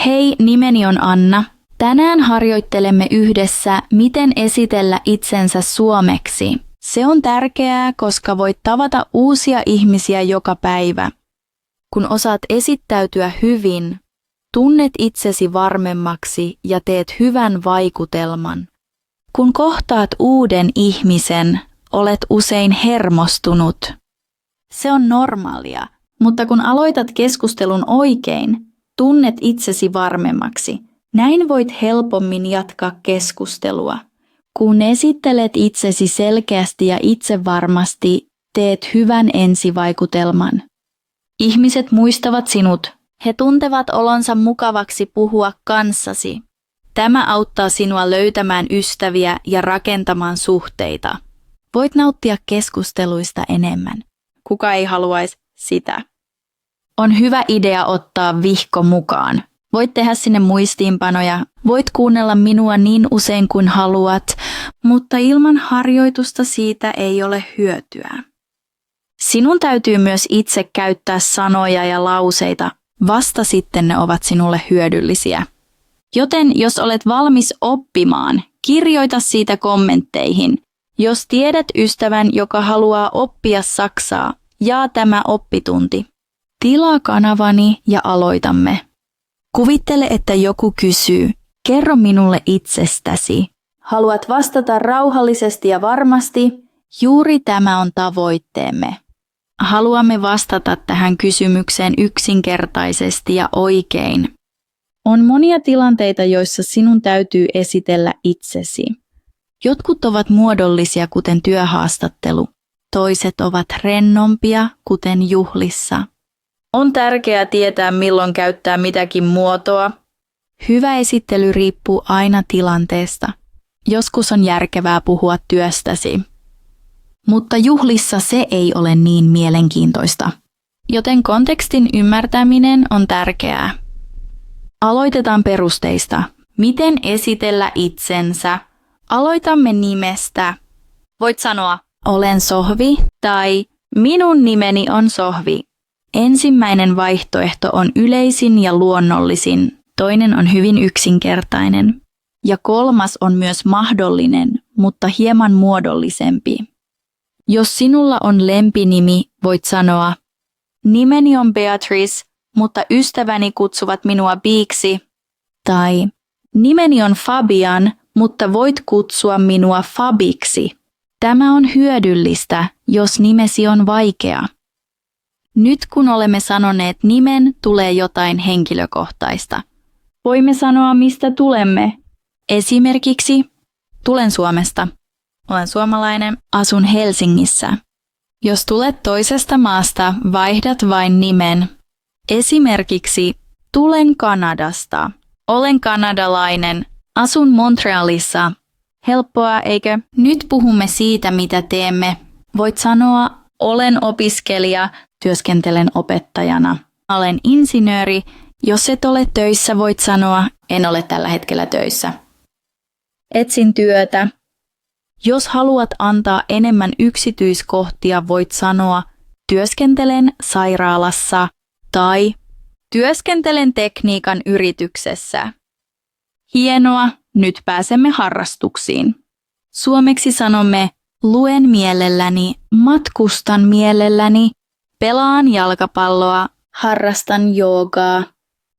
Hei, nimeni on Anna. Tänään harjoittelemme yhdessä, miten esitellä itsensä suomeksi. Se on tärkeää, koska voit tavata uusia ihmisiä joka päivä. Kun osaat esittäytyä hyvin, tunnet itsesi varmemmaksi ja teet hyvän vaikutelman. Kun kohtaat uuden ihmisen, olet usein hermostunut. Se on normaalia, mutta kun aloitat keskustelun oikein, tunnet itsesi varmemmaksi. Näin voit helpommin jatkaa keskustelua. Kun esittelet itsesi selkeästi ja itsevarmasti, teet hyvän ensivaikutelman. Ihmiset muistavat sinut. He tuntevat olonsa mukavaksi puhua kanssasi. Tämä auttaa sinua löytämään ystäviä ja rakentamaan suhteita. Voit nauttia keskusteluista enemmän. Kuka ei haluaisi sitä? On hyvä idea ottaa vihko mukaan. Voit tehdä sinne muistiinpanoja, voit kuunnella minua niin usein kuin haluat, mutta ilman harjoitusta siitä ei ole hyötyä. Sinun täytyy myös itse käyttää sanoja ja lauseita, vasta sitten ne ovat sinulle hyödyllisiä. Joten jos olet valmis oppimaan, kirjoita siitä kommentteihin. Jos tiedät ystävän, joka haluaa oppia saksaa, jaa tämä oppitunti. Tilaa kanavani ja aloitamme. Kuvittele, että joku kysyy, kerro minulle itsestäsi. Haluat vastata rauhallisesti ja varmasti? Juuri tämä on tavoitteemme. Haluamme vastata tähän kysymykseen yksinkertaisesti ja oikein. On monia tilanteita, joissa sinun täytyy esitellä itsesi. Jotkut ovat muodollisia, kuten työhaastattelu. Toiset ovat rennompia, kuten juhlissa. On tärkeää tietää, milloin käyttää mitäkin muotoa. Hyvä esittely riippuu aina tilanteesta. Joskus on järkevää puhua työstäsi. Mutta juhlissa se ei ole niin mielenkiintoista. Joten kontekstin ymmärtäminen on tärkeää. Aloitetaan perusteista. Miten esitellä itsensä? Aloitamme nimestä. Voit sanoa, olen Sohvi tai minun nimeni on Sohvi. Ensimmäinen vaihtoehto on yleisin ja luonnollisin, toinen on hyvin yksinkertainen. Ja kolmas on myös mahdollinen, mutta hieman muodollisempi. Jos sinulla on lempinimi, voit sanoa, nimeni on Beatrice, mutta ystäväni kutsuvat minua Biiksi. Tai nimeni on Fabian, mutta voit kutsua minua Fabiksi. Tämä on hyödyllistä, jos nimesi on vaikea. Nyt kun olemme sanoneet nimen, tulee jotain henkilökohtaista. Voimme sanoa, mistä tulemme. Esimerkiksi, tulen Suomesta. Olen suomalainen, asun Helsingissä. Jos tulet toisesta maasta, vaihdat vain nimen. Esimerkiksi, tulen Kanadasta. Olen kanadalainen, asun Montrealissa. Helppoa, eikö? Nyt puhumme siitä, mitä teemme. Voit sanoa, olen opiskelija, työskentelen opettajana. Olen insinööri. Jos et ole töissä, voit sanoa, en ole tällä hetkellä töissä. Etsin työtä. Jos haluat antaa enemmän yksityiskohtia, voit sanoa, työskentelen sairaalassa tai työskentelen tekniikan yrityksessä. Hienoa, nyt pääsemme harrastuksiin. Suomeksi sanomme, luen mielelläni, matkustan mielelläni, pelaan jalkapalloa, harrastan joogaa,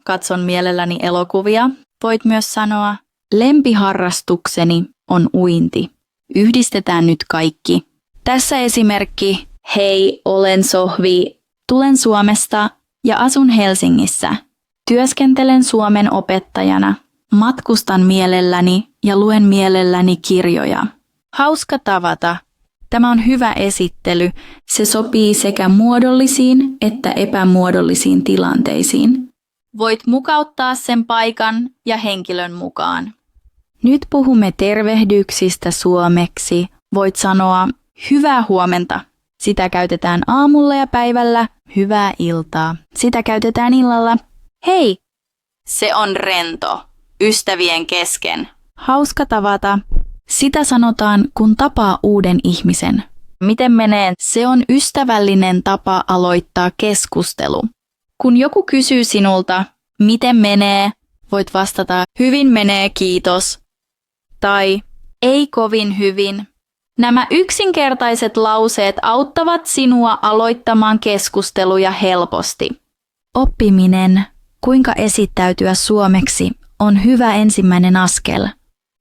katson mielelläni elokuvia. Voit myös sanoa, lempiharrastukseni on uinti. Yhdistetään nyt kaikki. Tässä esimerkki, hei, olen Sohvi, tulen Suomesta ja asun Helsingissä. Työskentelen Suomen opettajana, matkustan mielelläni ja luen mielelläni kirjoja. Hauska tavata. Tämä on hyvä esittely. Se sopii sekä muodollisiin että epämuodollisiin tilanteisiin. Voit mukauttaa sen paikan ja henkilön mukaan. Nyt puhumme tervehdyksistä suomeksi. Voit sanoa hyvää huomenta. Sitä käytetään aamulla ja päivällä. Hyvää iltaa. Sitä käytetään illalla. Hei! Se on rento. Ystävien kesken. Hauska tavata. Sitä sanotaan, kun tapaa uuden ihmisen. Miten menee? Se on ystävällinen tapa aloittaa keskustelu. Kun joku kysyy sinulta, miten menee, voit vastata hyvin menee kiitos tai ei kovin hyvin. Nämä yksinkertaiset lauseet auttavat sinua aloittamaan keskusteluja helposti. Oppiminen, kuinka esittäytyä suomeksi, on hyvä ensimmäinen askel.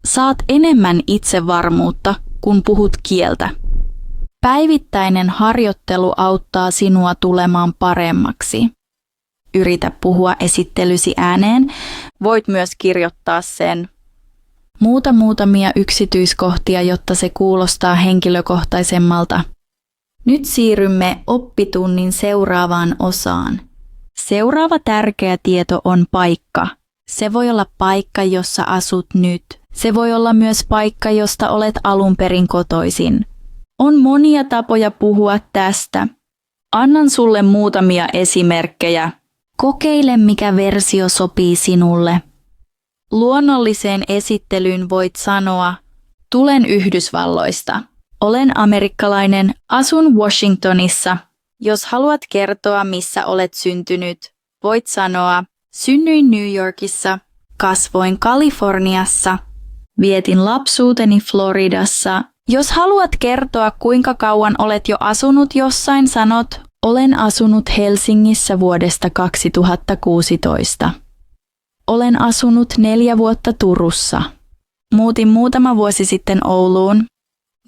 Saat enemmän itsevarmuutta, kun puhut kieltä. Päivittäinen harjoittelu auttaa sinua tulemaan paremmaksi. Yritä puhua esittelysi ääneen. Voit myös kirjoittaa sen. Muutamia yksityiskohtia, jotta se kuulostaa henkilökohtaisemmalta. Nyt siirrymme oppitunnin seuraavaan osaan. Seuraava tärkeä tieto on paikka. Se voi olla paikka, jossa asut nyt. Se voi olla myös paikka, josta olet alun perin kotoisin. On monia tapoja puhua tästä. Annan sulle muutamia esimerkkejä. Kokeile, mikä versio sopii sinulle. Luonnolliseen esittelyyn voit sanoa, tulen Yhdysvalloista. Olen amerikkalainen, asun Washingtonissa. Jos haluat kertoa, missä olet syntynyt, voit sanoa, synnyin New Yorkissa, kasvoin Kaliforniassa, vietin lapsuuteni Floridassa. Jos haluat kertoa, kuinka kauan olet jo asunut jossain, sanot, olen asunut Helsingissä vuodesta 2016. Olen asunut 4 vuotta Turussa. Muutin muutama vuosi sitten Ouluun.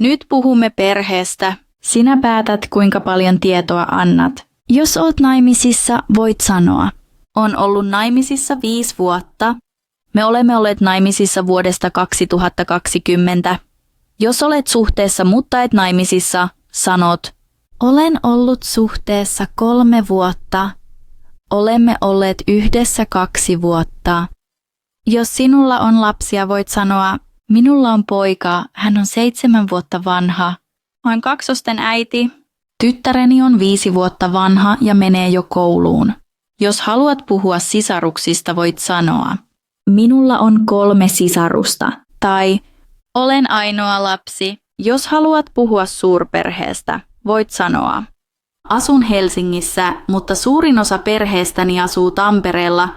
Nyt puhumme perheestä. Sinä päätät, kuinka paljon tietoa annat. Jos olet naimisissa, voit sanoa. On ollut naimisissa 5 vuotta. Me olemme olleet naimisissa vuodesta 2020. Jos olet suhteessa, mutta et naimisissa, sanot. Olen ollut suhteessa 3 vuotta. Olemme olleet yhdessä 2 vuotta. Jos sinulla on lapsia, voit sanoa, minulla on poika, hän on 7 vuotta vanha. Olen 2 äiti. Tyttäreni on 5 vuotta vanha ja menee jo kouluun. Jos haluat puhua sisaruksista, voit sanoa, minulla on 3 sisarusta. Tai olen ainoa lapsi. Jos haluat puhua suurperheestä, voit sanoa, asun Helsingissä, mutta suurin osa perheestäni asuu Tampereella.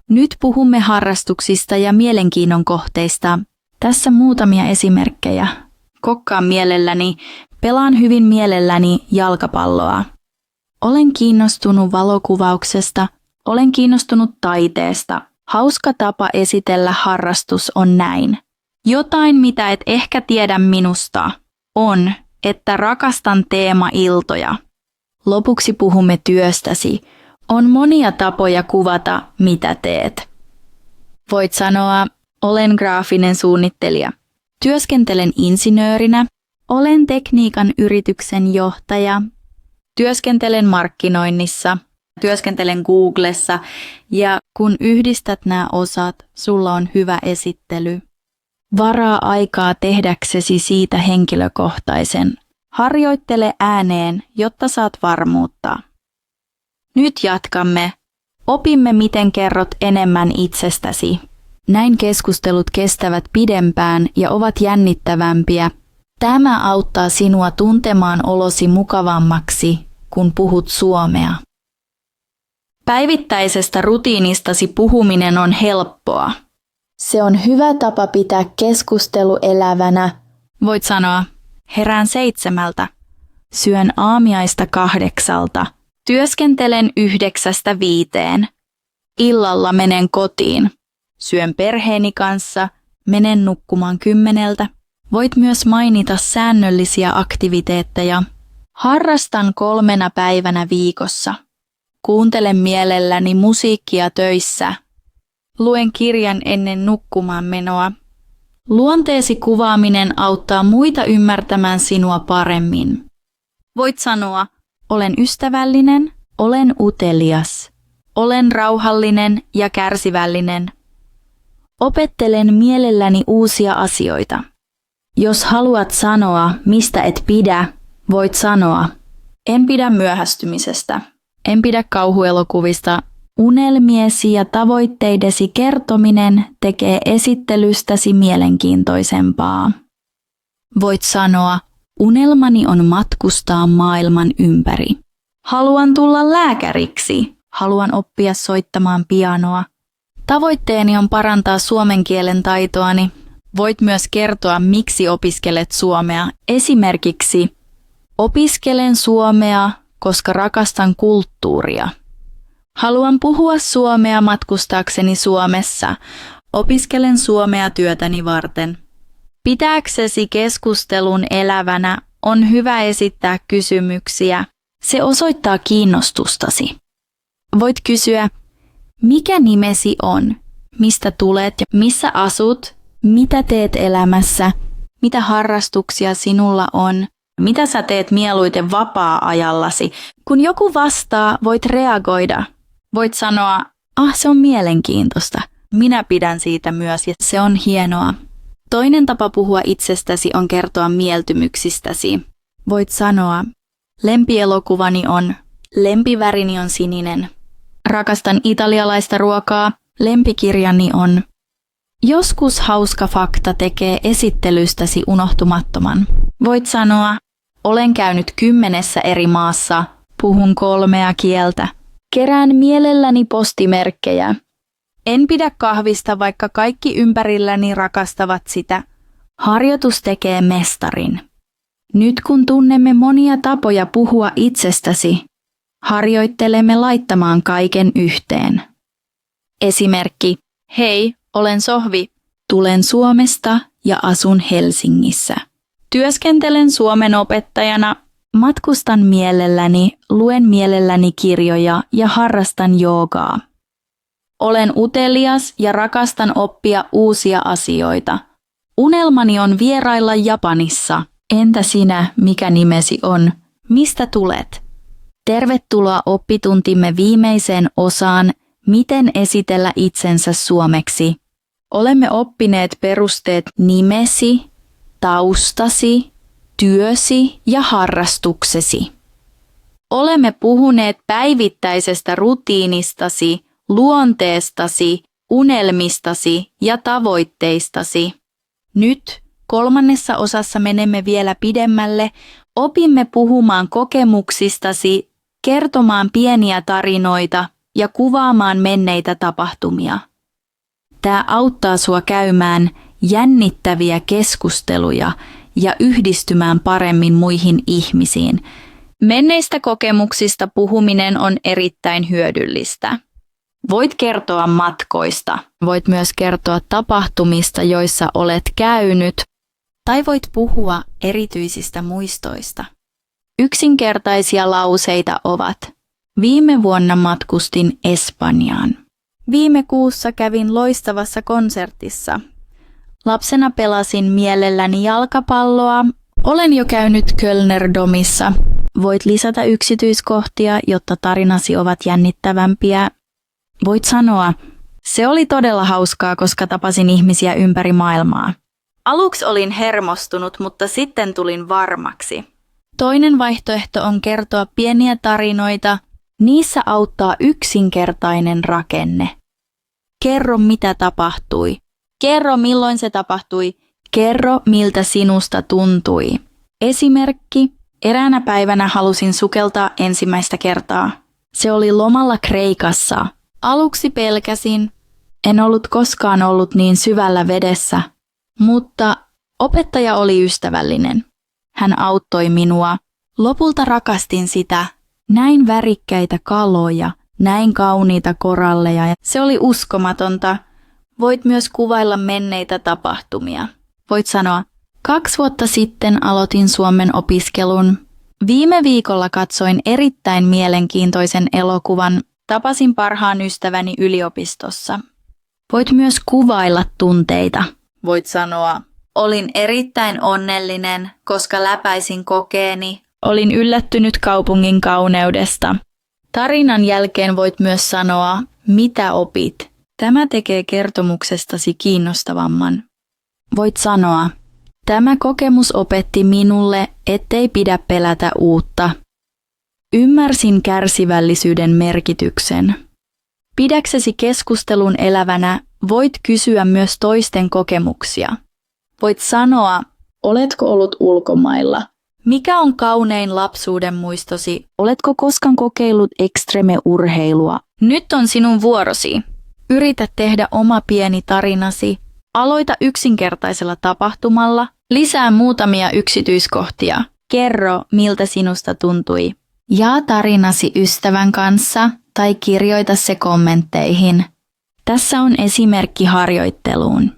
Nyt puhumme harrastuksista ja mielenkiinnon kohteista. Tässä muutamia esimerkkejä. Kokkaan mielelläni, pelaan hyvin mielelläni jalkapalloa. Olen kiinnostunut valokuvauksesta, olen kiinnostunut taiteesta. Hauska tapa esitellä harrastus on näin. Jotain, mitä et ehkä tiedä minusta, on, että rakastan teemailtoja. Lopuksi puhumme työstäsi. On monia tapoja kuvata, mitä teet. Voit sanoa, olen graafinen suunnittelija. Työskentelen insinöörinä. Olen tekniikan yrityksen johtaja. Työskentelen markkinoinnissa. Työskentelen Googlessa. Ja kun yhdistät nämä osat, sulla on hyvä esittely. Varaa aikaa tehdäksesi siitä henkilökohtaisen. Harjoittele ääneen, jotta saat varmuutta. Nyt jatkamme. Opimme, miten kerrot enemmän itsestäsi. Näin keskustelut kestävät pidempään ja ovat jännittävämpiä. Tämä auttaa sinua tuntemaan olosi mukavammaksi, kun puhut suomea. Päivittäisestä rutiinistasi puhuminen on helppoa. Se on hyvä tapa pitää keskustelu elävänä. Voit sanoa, herään 7, syön aamiaista 8, työskentelen 9–5, illalla menen kotiin, syön perheeni kanssa, menen nukkumaan 10. Voit myös mainita säännöllisiä aktiviteetteja. Harrastan 3 päivänä viikossa. Kuuntelen mielelläni musiikkia töissä. Luen kirjan ennen nukkumaan menoa. Luonteesi kuvaaminen auttaa muita ymmärtämään sinua paremmin. Voit sanoa, olen ystävällinen, olen utelias, olen rauhallinen ja kärsivällinen. Opettelen mielelläni uusia asioita. Jos haluat sanoa, mistä et pidä, voit sanoa, en pidä myöhästymisestä, en pidä kauhuelokuvista. Unelmiesi ja tavoitteidesi kertominen tekee esittelystäsi mielenkiintoisempaa. Voit sanoa, unelmani on matkustaa maailman ympäri. Haluan tulla lääkäriksi. Haluan oppia soittamaan pianoa. Tavoitteeni on parantaa suomen kielen taitoani. Voit myös kertoa, miksi opiskelet suomea. Esimerkiksi, opiskelen suomea, koska rakastan kulttuuria. Haluan puhua suomea matkustaakseni Suomessa. Opiskelen suomea työtäni varten. Pitääksesi keskustelun elävänä on hyvä esittää kysymyksiä. Se osoittaa kiinnostustasi. Voit kysyä, mikä nimesi on, mistä tulet ja missä asut, mitä teet elämässä, mitä harrastuksia sinulla on, mitä sä teet mieluiten vapaa-ajallasi. Kun joku vastaa, voit reagoida. Voit sanoa, se on mielenkiintoista. Minä pidän siitä myös ja se on hienoa. Toinen tapa puhua itsestäsi on kertoa mieltymyksistäsi. Voit sanoa, lempielokuvani on, lempivärini on sininen. Rakastan italialaista ruokaa, lempikirjani on. Joskus hauska fakta tekee esittelystäsi unohtumattoman. Voit sanoa, olen käynyt 10 eri maassa, puhun 3 kieltä. Kerään mielelläni postimerkkejä. En pidä kahvista, vaikka kaikki ympärilläni rakastavat sitä. Harjoitus tekee mestarin. Nyt kun tunnemme monia tapoja puhua itsestäsi, harjoittelemme laittamaan kaiken yhteen. Esimerkki, hei, olen Sohvi, tulen Suomesta ja asun Helsingissä. Työskentelen suomen opettajana, matkustan mielelläni, luen mielelläni kirjoja ja harrastan joogaa. Olen utelias ja rakastan oppia uusia asioita. Unelmani on vierailla Japanissa. Entä sinä, mikä nimesi on? Mistä tulet? Tervetuloa oppituntimme viimeiseen osaan, miten esitellä itsensä suomeksi. Olemme oppineet perusteet nimesi, taustasi, työsi ja harrastuksesi. Olemme puhuneet päivittäisestä rutiinistasi, luonteestasi, unelmistasi ja tavoitteistasi. Nyt 3. osassa menemme vielä pidemmälle, opimme puhumaan kokemuksistasi, kertomaan pieniä tarinoita ja kuvaamaan menneitä tapahtumia. Tämä auttaa sua käymään jännittäviä keskusteluja ja yhdistymään paremmin muihin ihmisiin. Menneistä kokemuksista puhuminen on erittäin hyödyllistä. Voit kertoa matkoista, voit myös kertoa tapahtumista, joissa olet käynyt, tai voit puhua erityisistä muistoista. Yksinkertaisia lauseita ovat, viime vuonna matkustin Espanjaan. Viime kuussa kävin loistavassa konsertissa. Lapsena pelasin mielelläni jalkapalloa. Olen jo käynyt Kölner-Domissa. Voit lisätä yksityiskohtia, jotta tarinasi ovat jännittävämpiä. Voit sanoa, se oli todella hauskaa, koska tapasin ihmisiä ympäri maailmaa. Aluksi olin hermostunut, mutta sitten tulin varmaksi. Toinen vaihtoehto on kertoa pieniä tarinoita. Niissä auttaa yksinkertainen rakenne. Kerro, mitä tapahtui. Kerro, milloin se tapahtui. Kerro, miltä sinusta tuntui. Esimerkki. Eräänä päivänä halusin sukeltaa ensimmäistä kertaa. Se oli lomalla Kreikassa. Aluksi pelkäsin. En ollut koskaan ollut niin syvällä vedessä. Mutta opettaja oli ystävällinen. Hän auttoi minua. Lopulta rakastin sitä. Näin värikkäitä kaloja, näin kauniita koralleja. Se oli uskomatonta. Voit myös kuvailla menneitä tapahtumia. Voit sanoa, 2 vuotta sitten aloitin suomen opiskelun. Viime viikolla katsoin erittäin mielenkiintoisen elokuvan. Tapasin parhaan ystäväni yliopistossa. Voit myös kuvailla tunteita. Voit sanoa, olin erittäin onnellinen, koska läpäisin kokeeni. Olin yllättynyt kaupungin kauneudesta. Tarinan jälkeen voit myös sanoa, mitä opit. Tämä tekee kertomuksestasi kiinnostavamman. Voit sanoa, tämä kokemus opetti minulle, ettei pidä pelätä uutta. Ymmärsin kärsivällisyyden merkityksen. Pidäksesi keskustelun elävänä, voit kysyä myös toisten kokemuksia. Voit sanoa, oletko ollut ulkomailla? Mikä on kaunein lapsuuden muistosi? Oletko koskaan kokeillut ekstreme-urheilua? Nyt on sinun vuorosi. Yritä tehdä oma pieni tarinasi. Aloita yksinkertaisella tapahtumalla. Lisää muutamia yksityiskohtia. Kerro, miltä sinusta tuntui. Jaa tarinasi ystävän kanssa tai kirjoita se kommentteihin. Tässä on esimerkki harjoitteluun.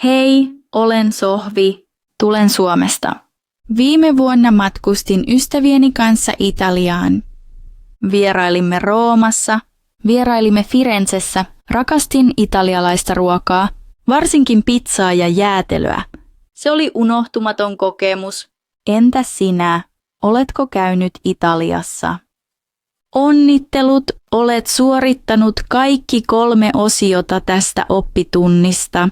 Hei, olen Sohvi. Tulen Suomesta. Viime vuonna matkustin ystävieni kanssa Italiaan. Vierailimme Roomassa, vierailimme Firenzessä, rakastin italialaista ruokaa, varsinkin pizzaa ja jäätelöä. Se oli unohtumaton kokemus. Entä sinä? Oletko käynyt Italiassa? Onnittelut, olet suorittanut kaikki 3 osiota tästä oppitunnista.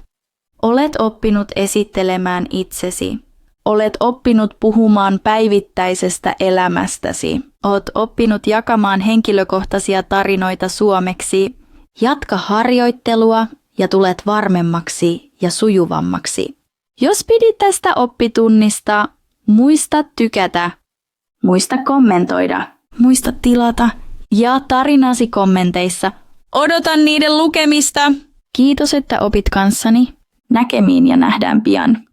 Olet oppinut esittelemään itsesi. Olet oppinut puhumaan päivittäisestä elämästäsi. Olet oppinut jakamaan henkilökohtaisia tarinoita suomeksi. Jatka harjoittelua ja tulet varmemmaksi ja sujuvammaksi. Jos pidit tästä oppitunnista, muista tykätä. Muista kommentoida. Muista tilata. Jaa tarinasi kommenteissa. Odotan niiden lukemista. Kiitos, että opit kanssani. Näkemiin ja nähdään pian.